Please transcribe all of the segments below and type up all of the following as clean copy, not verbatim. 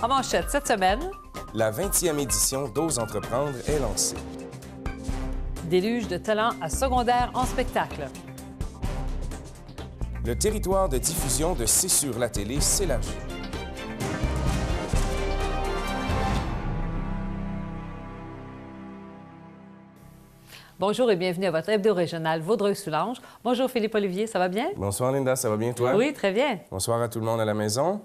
En manchette cette semaine, La 20e édition d'Ose entreprendre est lancée. déluge de talents à secondaire en spectacle. Le territoire de diffusion de C'est sur la télé s'élargit. Bonjour et bienvenue à votre hebdo régional Vaudreuil-Soulanges. Bonjour Philippe-Olivier, ça va bien? Bonsoir Linda, ça va bien toi? Oui, très bien. Bonsoir à tout le monde à la maison.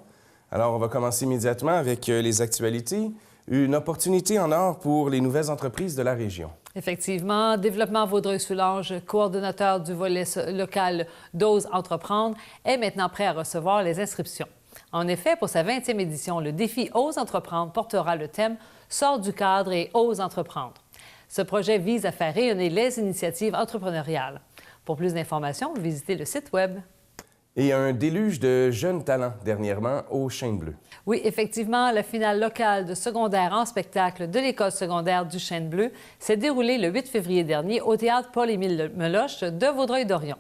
Alors, on va commencer immédiatement avec les actualités. Une opportunité en or pour les nouvelles entreprises de la région. Effectivement, Développement Vaudreuil-Soulanges, coordonnateur du volet local d'Ose entreprendre, est maintenant prêt à recevoir les inscriptions. En effet, pour sa 20e édition, le défi Ose entreprendre portera le thème « Sors du cadre et ose entreprendre ». Ce projet vise à faire rayonner les initiatives entrepreneuriales. Pour plus d'informations, visitez le site Web. Et un déluge de jeunes talents dernièrement au Chêne Bleu. Oui, effectivement, la finale locale de secondaire en spectacle de l'École secondaire du Chêne Bleu s'est déroulée le 8 février dernier au théâtre Paul-Émile Meloche de Vaudreuil-Dorion.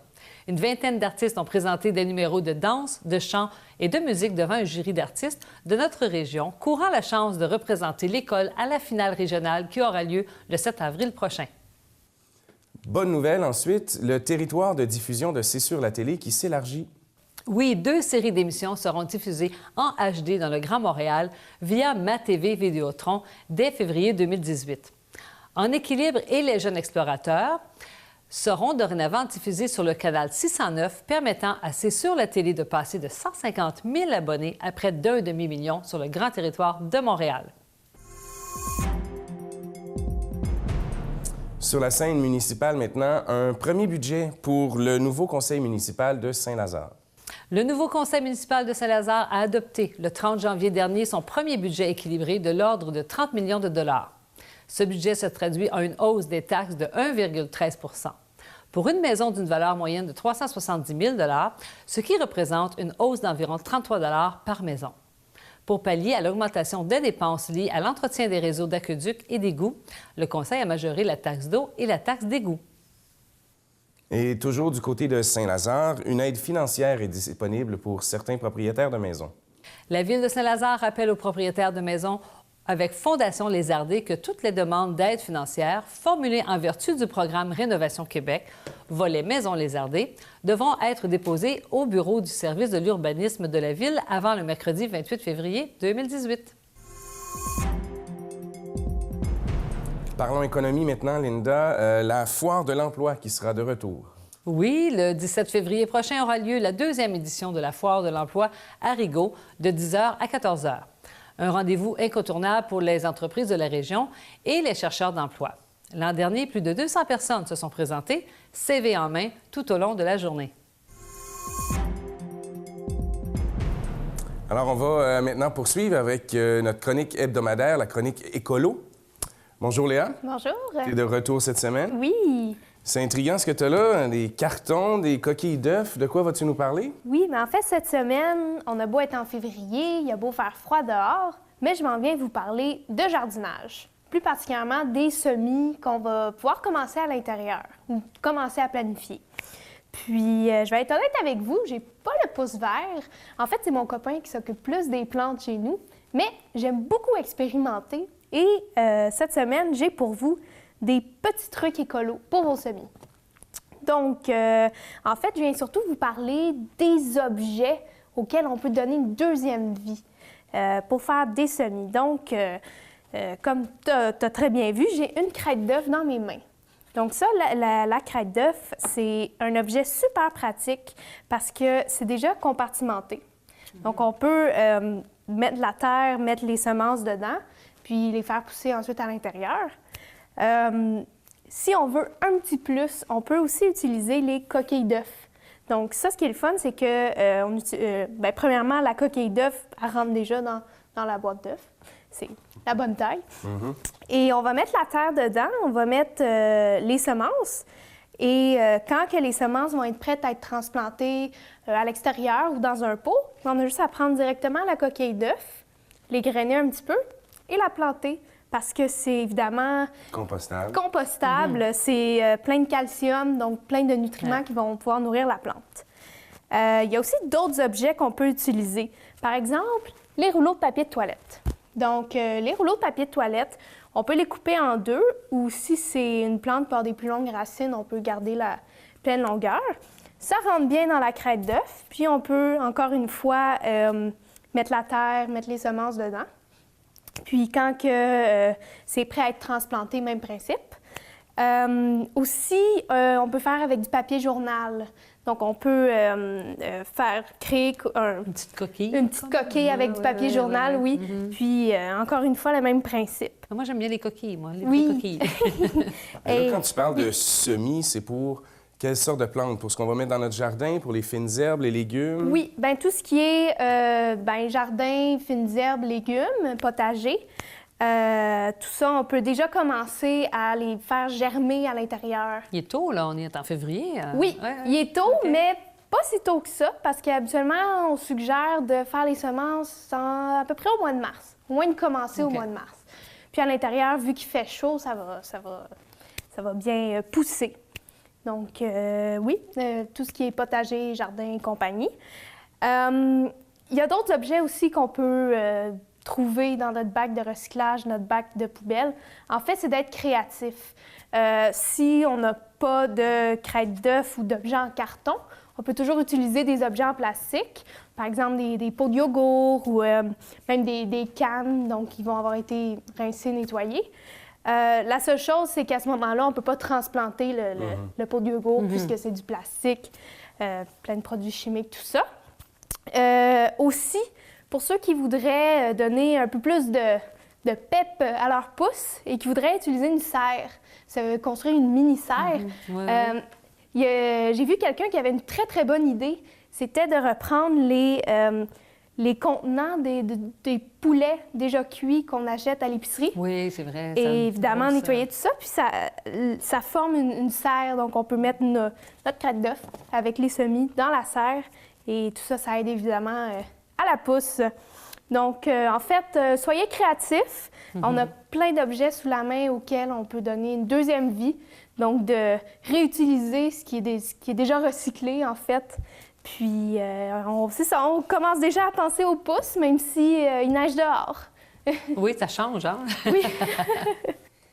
Une vingtaine d'artistes ont présenté des numéros de danse, de chant et de musique devant un jury d'artistes de notre région, courant la chance de représenter l'école à la finale régionale qui aura lieu le 7 avril prochain. Bonne nouvelle ensuite, le territoire de diffusion de C'est sur la télé qui s'élargit. Oui, 2 séries d'émissions seront diffusées en HD dans le Grand Montréal via MaTV Vidéotron dès février 2018. En équilibre et les jeunes explorateurs seront dorénavant diffusés sur le canal 609, permettant à C'est sur la télé de passer de 150 000 abonnés à près d'un demi-million sur le grand territoire de Montréal. Sur la scène municipale maintenant, un premier budget pour le nouveau conseil municipal de Saint-Lazare. Le nouveau conseil municipal de Saint-Lazare a adopté le 30 janvier dernier son premier budget équilibré de l'ordre de 30 millions de dollars. Ce budget se traduit en une hausse des taxes de 1,13 %. Pour une maison d'une valeur moyenne de 370 000 ce qui représente une hausse d'environ 33 par maison. Pour pallier à l'augmentation des dépenses liées à l'entretien des réseaux d'aqueducs et d'égouts, le conseil a majoré la taxe d'eau et la taxe d'égout. Et toujours du côté de Saint-Lazare, une aide financière est disponible pour certains propriétaires de maisons. La Ville de Saint-Lazare rappelle aux propriétaires de maisons avec Fondation Lézardé que toutes les demandes d'aide financière formulées en vertu du programme Rénovation Québec, volet Maison Lézardé, devront être déposées au bureau du service de l'urbanisme de la Ville avant le mercredi 28 février 2018. Parlons économie maintenant, Linda. La foire de l'emploi qui sera de retour. Oui, le 17 février prochain aura lieu la 2e édition de la foire de l'emploi à Rigaud de 10h à 14h. Un rendez-vous incontournable pour les entreprises de la région et les chercheurs d'emploi. L'an dernier, plus de 200 personnes se sont présentées, CV en main, tout au long de la journée. Alors, on va maintenant poursuivre avec notre chronique hebdomadaire, la chronique écolo. Bonjour Léa. Bonjour. Tu es de retour cette semaine. Oui. C'est intriguant ce que tu as là, des cartons, des coquilles d'œufs. De quoi vas-tu nous parler? Oui, mais en fait, cette semaine, on a beau être en février, il y a beau faire froid dehors, mais je m'en viens vous parler de jardinage. Plus particulièrement des semis qu'on va pouvoir commencer à l'intérieur ou commencer à planifier. Puis, je vais être honnête avec vous, j'ai pas le pouce vert. En fait, c'est mon copain qui s'occupe plus des plantes chez nous, mais j'aime beaucoup expérimenter. Et cette semaine, j'ai pour vous des petits trucs écolos pour vos semis. Donc, en fait, je viens surtout vous parler des objets auxquels on peut donner une deuxième vie pour faire des semis. Donc, comme tu as très bien vu, j'ai une crête d'œuf dans mes mains. Donc ça, la crête d'œuf, c'est un objet super pratique parce que c'est déjà compartimenté. Donc, on peut mettre de la terre, mettre les semences dedans, puis les faire pousser ensuite à l'intérieur. Si on veut un petit plus, on peut aussi utiliser les coquilles d'œufs. Donc ça, ce qui est le fun, c'est que, premièrement, la coquille d'œuf, elle rentre déjà dans la boîte d'œufs. C'est la bonne taille. Mm-hmm. Et on va mettre la terre dedans, on va mettre les semences. Et quand que les semences vont être prêtes à être transplantées à l'extérieur ou dans un pot, on a juste à prendre directement la coquille d'œuf, les grainer un petit peu et la planter parce que c'est évidemment compostable. C'est plein de calcium, donc plein de nutriments qui vont pouvoir nourrir la plante. Il y a aussi d'autres objets qu'on peut utiliser. Par exemple, les rouleaux de papier de toilette. Donc, les rouleaux de papier de toilette, on peut les couper en deux, ou si c'est une plante qui a des plus longues racines, on peut garder la pleine longueur. Ça rentre bien dans la crête d'œuf, puis on peut, encore une fois, mettre la terre, mettre les semences dedans. Puis quand c'est prêt à être transplanté, même principe. Aussi, on peut faire avec du papier journal. Donc, on peut créer une petite coquille. Une petite coquille avec du papier journal, oui. Mm-hmm. Puis, encore une fois, le même principe. Moi, j'aime bien les coquilles, moi, les oui. coquilles. Et là, quand tu parles de semis, c'est pour quelle sorte de plantes? Pour ce qu'on va mettre dans notre jardin, pour les fines herbes, les légumes? Oui, bien tout ce qui est jardin, fines herbes, légumes, potager. Tout ça, on peut déjà commencer à les faire germer à l'intérieur. Il est tôt, là. On est en février. Oui, il est tôt, mais pas si tôt que ça, parce qu'habituellement, on suggère de faire les semences à peu près au mois de mars. Au moins de commencer au mois de mars. Puis à l'intérieur, vu qu'il fait chaud, ça va bien pousser. Donc, tout ce qui est potager, jardin et compagnie. Il y a d'autres objets aussi qu'on peut trouver dans notre bac de recyclage, notre bac de poubelle. En fait, c'est d'être créatif. Si on n'a pas de crête d'œuf ou d'objets en carton, on peut toujours utiliser des objets en plastique, par exemple des pots de yogourt ou même des cannes, donc qui vont avoir été rincées, nettoyées. La seule chose, c'est qu'à ce moment-là, on ne peut pas transplanter le pot de yogourt puisque c'est du plastique, plein de produits chimiques, tout ça. Aussi, pour ceux qui voudraient donner un peu plus de pep à leur pouce et qui voudraient utiliser une serre, construire une mini-serre, j'ai vu quelqu'un qui avait une très, très bonne idée. C'était de reprendre les contenants des poulets déjà cuits qu'on achète à l'épicerie. Oui, c'est vrai. Et évidemment, nettoyer tout ça, puis ça forme une serre. Donc, on peut mettre notre crête d'œuf avec les semis dans la serre. Et tout ça, ça aide évidemment à la pousse. Donc, en fait, soyez créatifs. On a plein d'objets sous la main auxquels on peut donner une deuxième vie. Donc, de réutiliser ce qui est déjà recyclé, en fait. Puis, c'est ça, on commence déjà à penser au pouce, même si il neige dehors. Oui, ça change, hein? Oui.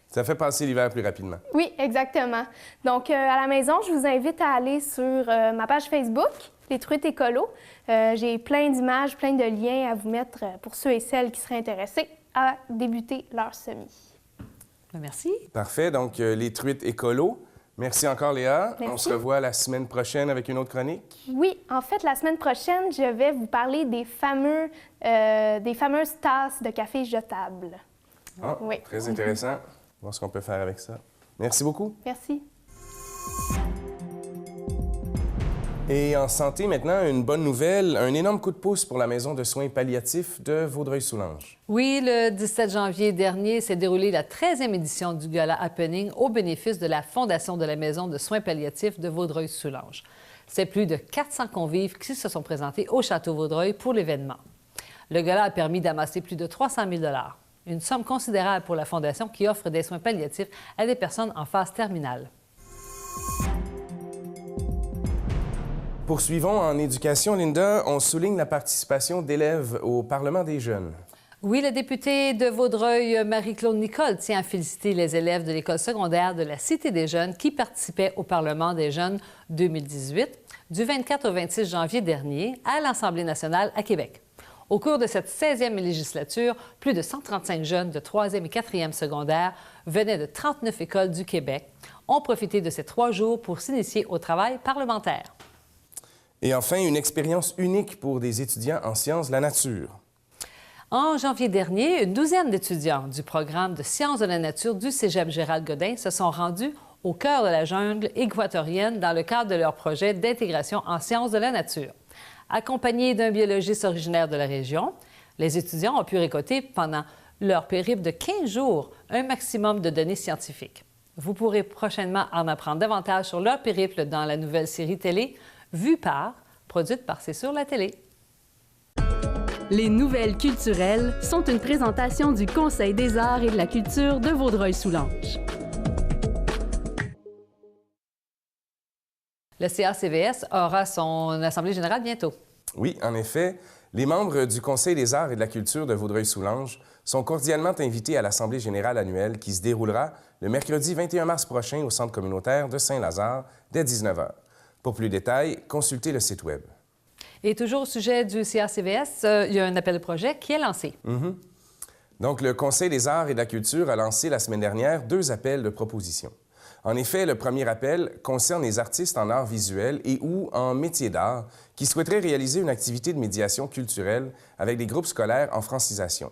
Ça fait passer l'hiver plus rapidement. Oui, exactement. Donc, à la maison, je vous invite à aller sur ma page Facebook, Les Truites Écolo. J'ai plein d'images, plein de liens à vous mettre pour ceux et celles qui seraient intéressés à débuter leur semis. Merci. Parfait. Donc, Les Truites Écolo. Merci encore, Léa. Merci. On se revoit la semaine prochaine avec une autre chronique. Oui, en fait, la semaine prochaine, je vais vous parler des fameuses tasses de café jetables. Ah, oui. Très intéressant. Voir ce qu'on peut faire avec ça. Merci beaucoup. Merci. Et en santé, maintenant, une bonne nouvelle, un énorme coup de pouce pour la maison de soins palliatifs de Vaudreuil-Soulanges. Oui, le 17 janvier dernier s'est déroulée la 13e édition du Gala Happening au bénéfice de la Fondation de la maison de soins palliatifs de Vaudreuil-Soulanges. C'est plus de 400 convives qui se sont présentés au Château Vaudreuil pour l'événement. Le gala a permis d'amasser plus de 300 000 $, une somme considérable pour la Fondation qui offre des soins palliatifs à des personnes en phase terminale. Poursuivons en éducation, Linda. On souligne la participation d'élèves au Parlement des jeunes. Oui, la députée de Vaudreuil, Marie-Claude Nicole, tient à féliciter les élèves de l'école secondaire de la Cité des jeunes qui participaient au Parlement des jeunes 2018, du 24 au 26 janvier dernier, à l'Assemblée nationale à Québec. Au cours de cette 16e législature, plus de 135 jeunes de 3e et 4e secondaire venaient de 39 écoles du Québec, ont profité de ces 3 jours pour s'initier au travail parlementaire. Et enfin, une expérience unique pour des étudiants en sciences de la nature. En janvier dernier, une douzaine d'étudiants du programme de sciences de la nature du Cégep Gérald-Godin se sont rendus au cœur de la jungle équatorienne dans le cadre de leur projet d'intégration en sciences de la nature. Accompagnés d'un biologiste originaire de la région, les étudiants ont pu récolter pendant leur périple de 15 jours un maximum de données scientifiques. Vous pourrez prochainement en apprendre davantage sur leur périple dans la nouvelle série télé Vue par, produite par C'est sur la télé. Les nouvelles culturelles sont une présentation du Conseil des arts et de la culture de Vaudreuil-Soulanges. Le CACVS aura son assemblée générale bientôt. Oui, en effet, les membres du Conseil des arts et de la culture de Vaudreuil-Soulanges sont cordialement invités à l'assemblée générale annuelle qui se déroulera le mercredi 21 mars prochain au centre communautaire de Saint-Lazare dès 19 h. Pour plus de détails, consultez le site Web. Et toujours au sujet du CACVS, il y a un appel de projet qui est lancé. Donc, le Conseil des arts et de la culture a lancé la semaine dernière 2 appels de propositions. En effet, le premier appel concerne les artistes en arts visuels et ou en métiers d'art qui souhaiteraient réaliser une activité de médiation culturelle avec des groupes scolaires en francisation.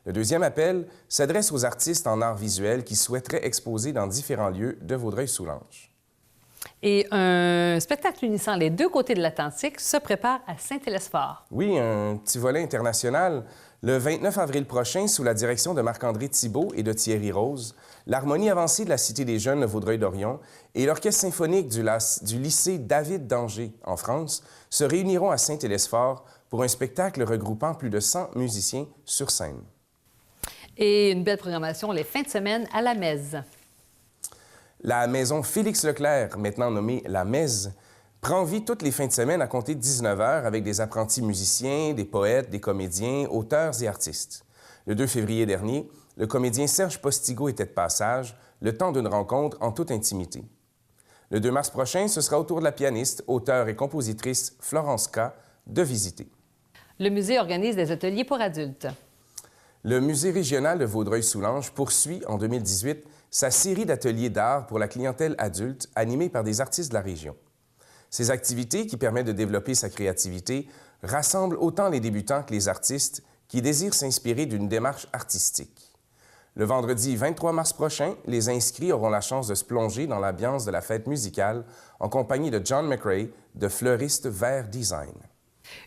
Le deuxième appel s'adresse aux artistes en arts visuels qui souhaiteraient exposer dans différents lieux de Vaudreuil-Soulanges. Et un spectacle unissant les 2 côtés de l'Atlantique se prépare à Saint-Hélesphore. Oui, un petit volet international. Le 29 avril prochain, sous la direction de Marc-André Thibault et de Thierry Rose, l'Harmonie avancée de la Cité des Jeunes de Vaudreuil-Dorion et l'Orchestre symphonique du lycée David d'Angers, en France, se réuniront à Saint-Hélesphore pour un spectacle regroupant plus de 100 musiciens sur scène. Et une belle programmation les fins de semaine à la Mèze. La maison Félix Leclerc, maintenant nommée La Mèze, prend vie toutes les fins de semaine à compter de 19 h avec des apprentis musiciens, des poètes, des comédiens, auteurs et artistes. Le 2 février dernier, le comédien Serge Postigo était de passage, le temps d'une rencontre en toute intimité. Le 2 mars prochain, ce sera au tour de la pianiste, auteure et compositrice Florence K. de visiter. Le musée organise des ateliers pour adultes. Le Musée régional de Vaudreuil-Soulanges poursuit en 2018 sa série d'ateliers d'art pour la clientèle adulte animée par des artistes de la région. Ces activités, qui permettent de développer sa créativité, rassemblent autant les débutants que les artistes qui désirent s'inspirer d'une démarche artistique. Le vendredi 23 mars prochain, les inscrits auront la chance de se plonger dans l'ambiance de la fête musicale en compagnie de John McRae de Fleuriste Vert Design.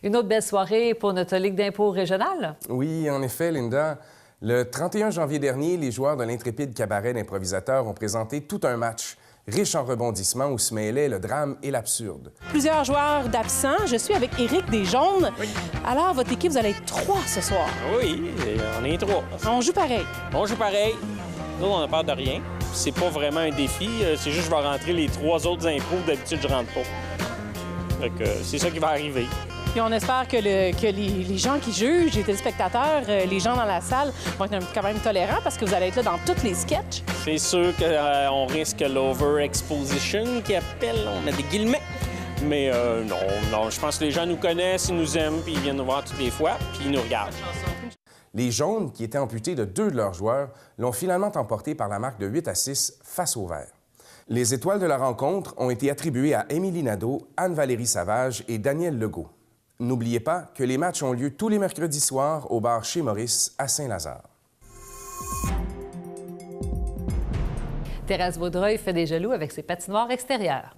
Une autre belle soirée pour notre Ligue d'impôt régionale? Oui, en effet, Linda. Le 31 janvier dernier, les joueurs de l'intrépide cabaret d'improvisateurs ont présenté tout un match riche en rebondissements où se mêlaient le drame et l'absurde. Plusieurs joueurs d'absents. Je suis avec Éric Desjaunes. Oui. Alors, votre équipe, vous allez être 3 ce soir. Oui, on est 3. On joue pareil. On joue pareil. Nous, on n'a peur de rien. C'est pas vraiment un défi. C'est juste que je vais rentrer les 3 autres impôts. D'habitude, je rentre pas. Donc, c'est ça qui va arriver. Puis on espère que les gens qui jugent, les téléspectateurs, les gens dans la salle vont être quand même tolérants parce que vous allez être là dans tous les sketchs. C'est sûr qu'on risque l'over-exposition qui appelle, on met des guillemets. Mais non, je pense que les gens nous connaissent, ils nous aiment, puis ils viennent nous voir toutes les fois, puis ils nous regardent. Les Jaunes, qui étaient amputés de 2 de leurs joueurs, l'ont finalement emporté par la marque de 8-6 face aux Verts. Les étoiles de la rencontre ont été attribuées à Émilie Nadeau, Anne-Valérie Savage et Daniel Legault. N'oubliez pas que les matchs ont lieu tous les mercredis soirs au bar Chez Maurice à Saint-Lazare. Terrasse Vaudreuil fait des jaloux avec ses patinoires extérieures.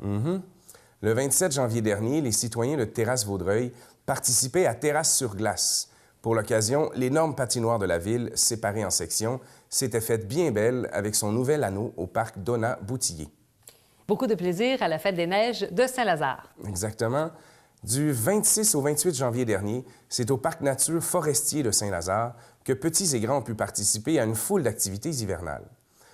Le 27 janvier dernier, les citoyens de Terrasse Vaudreuil participaient à Terrasse sur glace. Pour l'occasion, l'énorme patinoire de la ville, séparée en sections, s'était faite bien belle avec son nouvel anneau au parc Donat-Boutillier. Beaucoup de plaisir à la Fête des Neiges de Saint-Lazare. Exactement. Du 26 au 28 janvier dernier, c'est au Parc nature forestier de Saint-Lazare que petits et grands ont pu participer à une foule d'activités hivernales.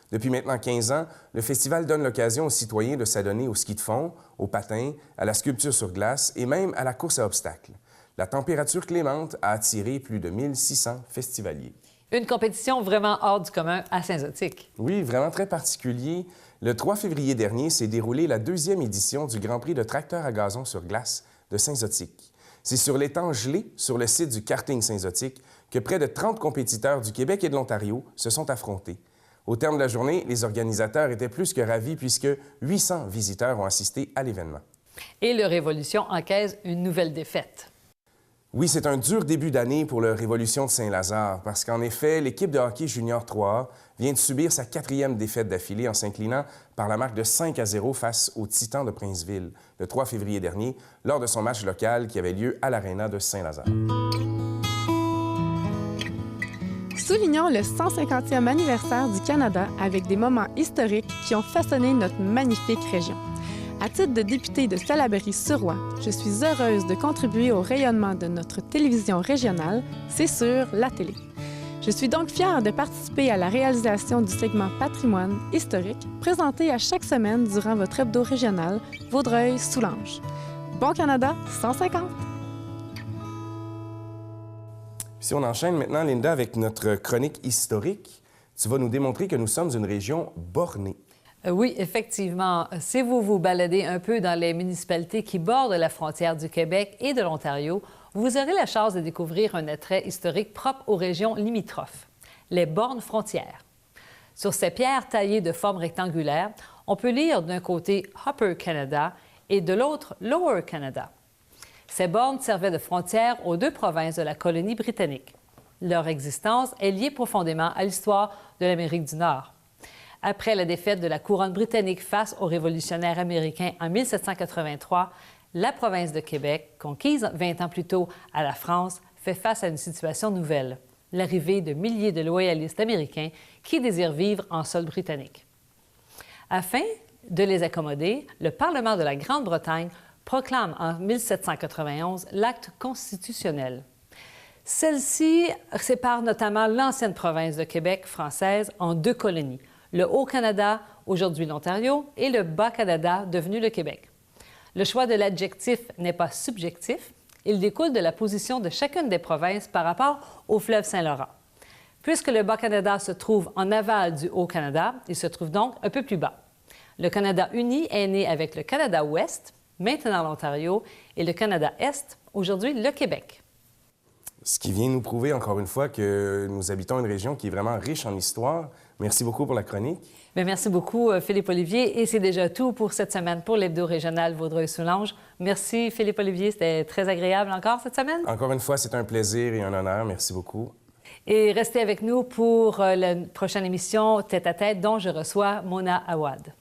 Depuis maintenant 15 ans, le festival donne l'occasion aux citoyens de s'adonner au ski de fond, au patin, à la sculpture sur glace et même à la course à obstacles. La température clémente a attiré plus de 1600 festivaliers. Une compétition vraiment hors du commun à Saint-Zotique. Oui, vraiment très particulier. Le 3 février dernier s'est déroulée la 2e édition du Grand Prix de tracteur à gazon sur glace de Saint-Zotique. C'est sur l'étang gelé, sur le site du karting Saint-Zotique, que près de 30 compétiteurs du Québec et de l'Ontario se sont affrontés. Au terme de la journée, les organisateurs étaient plus que ravis puisque 800 visiteurs ont assisté à l'événement. Et le Révolution encaisse une nouvelle défaite. Oui, c'est un dur début d'année pour le Révolution de Saint-Lazare parce qu'en effet, l'équipe de hockey junior 3A vient de subir sa 4e défaite d'affilée en s'inclinant par la marque de 5-0 face aux Titans de Princeville le 3 février dernier lors de son match local qui avait lieu à l'Aréna de Saint-Lazare. Soulignons le 150e anniversaire du Canada avec des moments historiques qui ont façonné notre magnifique région. À titre de députée de Salaberry-sur-Roi, je suis heureuse de contribuer au rayonnement de notre télévision régionale, c'est sûr, la télé. Je suis donc fière de participer à la réalisation du segment Patrimoine historique présenté à chaque semaine durant votre hebdo régional Vaudreuil-Soulanges. Bon Canada 150! Si on enchaîne maintenant, Linda, avec notre chronique historique, tu vas nous démontrer que nous sommes une région bornée. Oui, effectivement. Si vous vous baladez un peu dans les municipalités qui bordent la frontière du Québec et de l'Ontario, vous aurez la chance de découvrir un attrait historique propre aux régions limitrophes, les bornes frontières. Sur ces pierres taillées de forme rectangulaire, on peut lire d'un côté Upper Canada et de l'autre Lower Canada. Ces bornes servaient de frontières aux deux provinces de la colonie britannique. Leur existence est liée profondément à l'histoire de l'Amérique du Nord. Après la défaite de la couronne britannique face aux révolutionnaires américains en 1783, la province de Québec, conquise 20 ans plus tôt à la France, fait face à une situation nouvelle, l'arrivée de milliers de loyalistes américains qui désirent vivre en sol britannique. Afin de les accommoder, le Parlement de la Grande-Bretagne proclame en 1791 l'acte constitutionnel. Celle-ci sépare notamment l'ancienne province de Québec française en deux colonies, le Haut-Canada, aujourd'hui l'Ontario, et le Bas-Canada, devenu le Québec. Le choix de l'adjectif n'est pas subjectif, il découle de la position de chacune des provinces par rapport au fleuve Saint-Laurent. Puisque le Bas-Canada se trouve en aval du Haut-Canada, il se trouve donc un peu plus bas. Le Canada uni est né avec le Canada-Ouest, maintenant l'Ontario, et le Canada-Est, aujourd'hui le Québec. Ce qui vient nous prouver encore une fois que nous habitons une région qui est vraiment riche en histoire. Merci beaucoup pour la chronique. Bien, merci beaucoup, Philippe-Olivier. Et c'est déjà tout pour cette semaine pour l'hebdo régional Vaudreuil-Soulanges. Merci, Philippe-Olivier. C'était très agréable encore cette semaine. Encore une fois, c'est un plaisir et un honneur. Merci beaucoup. Et restez avec nous pour la prochaine émission Tête à tête dont je reçois Mona Awad.